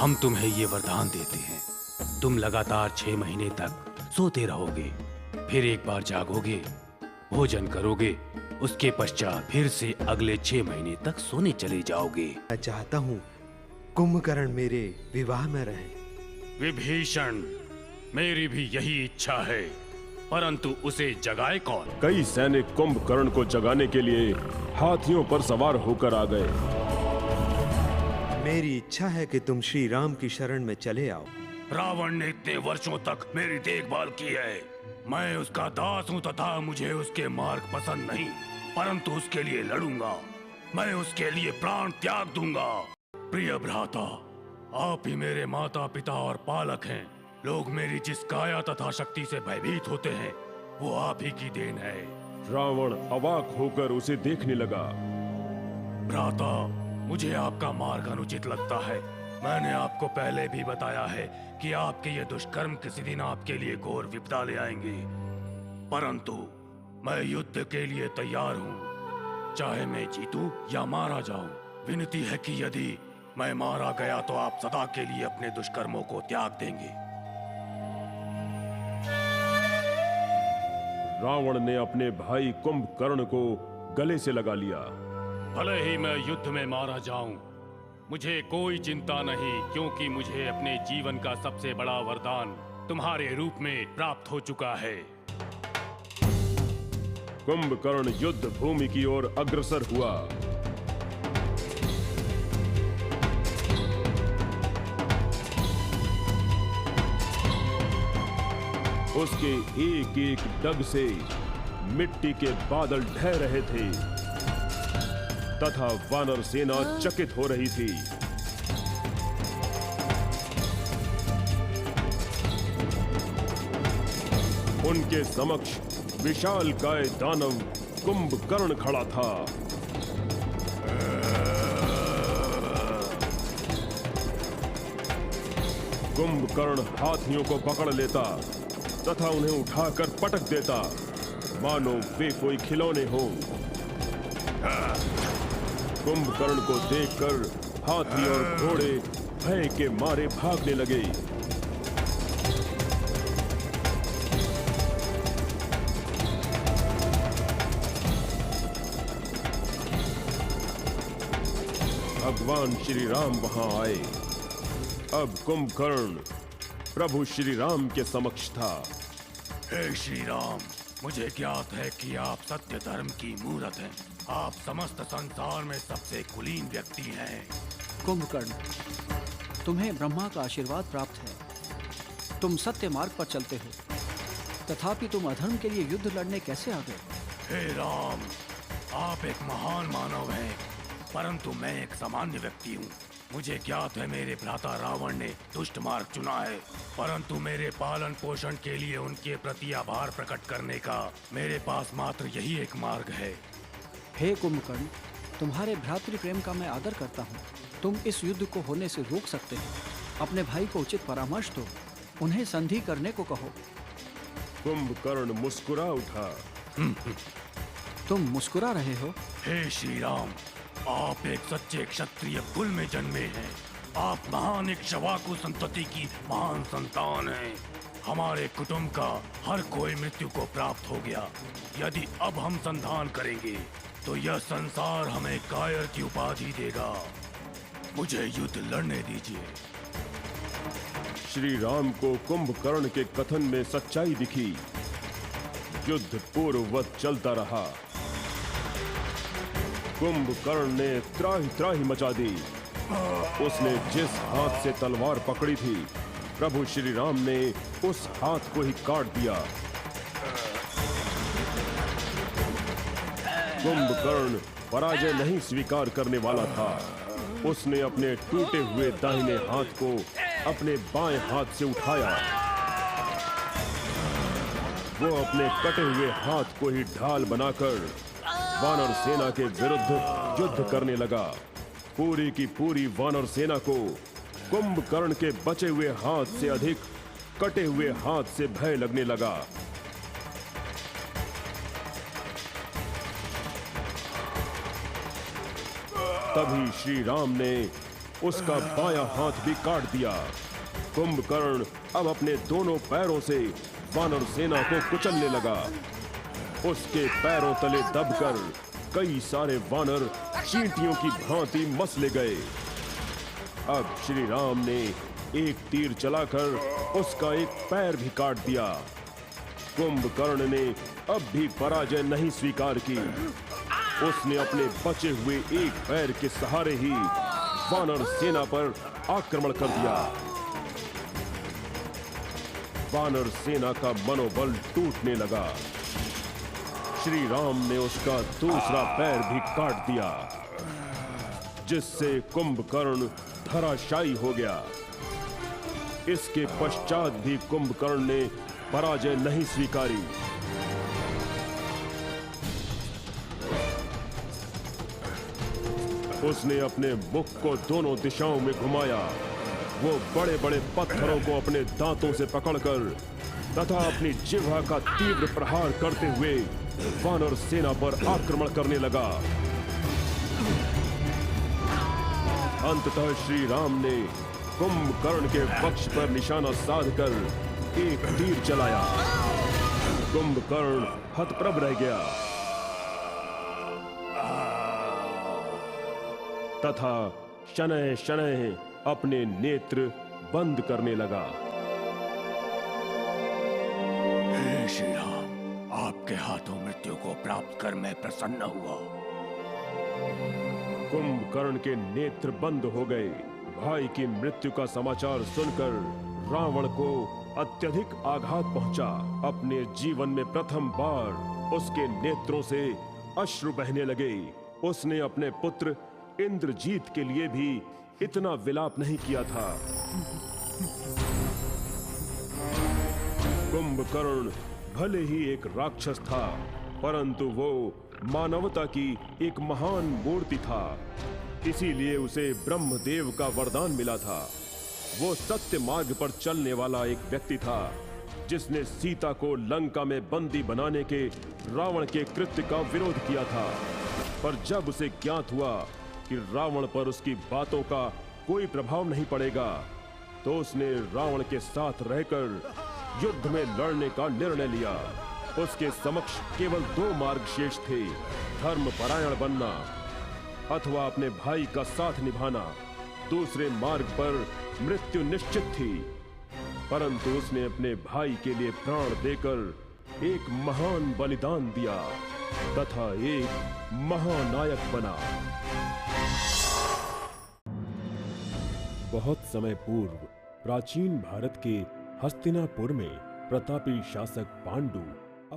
हम तुम्हें ये वरदान देते हैं, तुम लगातार 6 महीने तक सोते रहोगे, फिर एक बार जागोगे, भोजन करोगे, उसके पश्चात फिर से अगले 6 महीने तक सोने चले जाओगे। मैं चाहता हूँ कुंभकर्ण मेरे विवाह में रहे। विभीषण, मेरी भी यही इच्छा है, परंतु उसे जगाए कौन? कई सैनिक कुंभकर्ण को जगाने के लिए हाथियों पर सवार होकर आ गए। मेरी इच्छा है कि तुम श्री राम की शरण में चले आओ। रावण ने इतने वर्षों तक मेरी देखभाल की है, मैं उसका दास हूँ तथा मुझे उसके मार्ग पसंद नहीं, परंतु उसके लिए लड़ूंगा, मैं उसके लिए प्राण त्याग दूंगा। प्रिय भ्राता, आप ही मेरे माता पिता और पालक हैं। लोग मेरी जिस काया तथा शक्ति से भयभीत होते हैं, वो आप ही की देन है। रावण अवाक होकर उसे देखने लगा। भ्राता, मुझे आपका मार्ग अनुचित लगता है। मैंने आपको पहले भी बताया है कि आपके ये दुष्कर्म किसी दिन आपके लिए घोर विपदा ले आएंगे, परंतु मैं युद्ध के लिए तैयार हूँ, चाहे मैं जीतूं या मारा जाऊं। विनती है कि यदि मैं मारा गया तो आप सदा के लिए अपने दुष्कर्मों को त्याग देंगे। रावण ने अपने भाई कुंभकर्ण को गले से लगा लिया। भले ही मैं युद्ध में मारा जाऊं, मुझे कोई चिंता नहीं, क्योंकि मुझे अपने जीवन का सबसे बड़ा वरदान तुम्हारे रूप में प्राप्त हो चुका है। कुंभकर्ण युद्ध भूमि की ओर अग्रसर हुआ। उसके एक एक डग से मिट्टी के बादल ढह रहे थे तथा वानर सेना चकित हो रही थी। उनके समक्ष विशालकाय दानव कुंभकर्ण खड़ा था। कुंभकर्ण हाथियों को पकड़ लेता तथा उन्हें उठाकर पटक देता, मानो वे कोई खिलौने हों। कुंभकर्ण को देखकर हाथी और घोड़े भय के मारे भागने लगे। भगवान श्री राम वहां आए। अब कुंभकर्ण प्रभु श्री राम के समक्ष था। हे श्री राम, मुझे ज्ञात है कि आप सत्य धर्म की मूरत हैं। आप समस्त संसार में सबसे कुलीन व्यक्ति हैं। कुंभकर्ण, तुम्हें ब्रह्मा का आशीर्वाद प्राप्त है। तुम सत्य मार्ग पर चलते हो, तथापि तुम अधर्म के लिए युद्ध लड़ने कैसे आ गए? हे राम, आप एक महान मानव हैं, परंतु मैं एक सामान्य व्यक्ति हूँ। मुझे ज्ञात है मेरे भ्राता रावण ने दुष्ट मार्ग चुना है, परंतु मेरे पालन पोषण के लिए उनके प्रति आभार प्रकट करने का मेरे पास मात्र यही एक मार्ग है। हे कुंभकर्ण, तुम्हारे भ्रातृ प्रेम का मैं आदर करता हूँ। तुम इस युद्ध को होने से रोक सकते हो। अपने भाई को उचित परामर्श दो, उन्हें संधि करने को कहो। कुंभकर्ण मुस्कुरा उठा। तुम मुस्कुरा रहे हो? हे श्री राम, आप एक सच्चे क्षत्रिय कुल में जन्मे हैं। आप महान इक्ष्वाकु संतति की महान संतान हैं। हमारे कुटुंब का हर कोई मृत्यु को प्राप्त हो गया। यदि अब हम संधान करेंगे तो यह संसार हमें कायर की उपाधि देगा। मुझे युद्ध लड़ने दीजिए। श्री राम को कुंभकर्ण के कथन में सच्चाई दिखी। युद्ध पूर्ववत चलता रहा। कुंभकर्ण ने त्राहि त्राहि मचा दी। उसने जिस हाथ से तलवार पकड़ी थी, प्रभु श्री राम ने उस हाथ को ही काट दिया। कुंभकर्ण पराजय नहीं स्वीकार करने वाला था। उसने अपने टूटे हुए दाहिने हाथ को अपने बाएं हाथ से उठाया। वो अपने कटे हुए हाथ को ही ढाल बनाकर वानर सेना के विरुद्ध युद्ध करने लगा। पूरी की पूरी वानर सेना को कुंभकर्ण के बचे हुए हाथ से अधिक कटे हुए हाथ से भय लगने लगा। तभी श्री राम ने उसका बायां हाथ भी काट दिया। कुंभकर्ण अब अपने दोनों पैरों से वानर सेना को कुचलने लगा। उसके पैरों तले दबकर कई सारे वानर चींटियों की भांति मसले गए। अब श्री राम ने एक तीर चलाकर उसका एक पैर भी काट दिया। कुंभकर्ण ने अब भी पराजय नहीं स्वीकार की। उसने अपने बचे हुए एक पैर के सहारे ही वानर सेना पर आक्रमण कर दिया। वानर सेना का मनोबल टूटने लगा। श्री राम ने उसका दूसरा पैर भी काट दिया, जिससे कुंभकर्ण धराशायी हो गया। इसके पश्चात भी कुंभकर्ण ने पराजय नहीं स्वीकारी। उसने अपने मुख को दोनों दिशाओं में घुमाया। वो बड़े बड़े पत्थरों को अपने दांतों से पकड़कर तथा अपनी जिह्वा का तीव्र प्रहार करते हुए वानर सेना पर आक्रमण करने लगा। अंततः श्री राम ने कुंभकर्ण के वक्ष पर निशाना साधकर एक तीर चलाया। कुंभकर्ण हतप्रभ रह गया तथा शनैः शनैः अपने नेत्र बंद करने लगा। हे श्री राम, आपके हाथों मृत्यु को प्राप्त कर मैं प्रसन्न हुआ। कुंभकर्ण के नेत्र बंद हो गए। भाई की मृत्यु का समाचार सुनकर रावण को अत्यधिक आघात पहुंचा। अपने जीवन में प्रथम बार उसके नेत्रों से अश्रु बहने लगे। उसने अपने पुत्र इंद्रजीत के लिए भी इतना विलाप नहीं किया था। कुंभकर्ण भले ही एक राक्षस था, परंतु वो मानवता की एक महान मूर्ति था। इसीलिए उसे ब्रह्मदेव का वरदान मिला था। वो सत्य मार्ग पर चलने वाला एक व्यक्ति था, जिसने सीता को लंका में बंदी बनाने के रावण के कृत्य का विरोध किया था। पर जब उसे ज्ञात हुआ कि रावण पर उसकी बातों का कोई प्रभाव नहीं पड़ेगा, तो उसने रावण के साथ रहकर युद्ध में लड़ने का निर्णय लिया। उसके समक्ष केवल दो मार्ग शेष थे, धर्मपरायण बनना अथवा अपने भाई का साथ निभाना। दूसरे मार्ग पर मृत्यु निश्चित थी, परंतु उसने अपने भाई के लिए प्राण देकर एक महान बलिदान दिया तथा एक महानायक बना। बहुत समय पूर्व प्राचीन भारत के हस्तिनापुर में प्रतापी शासक पांडु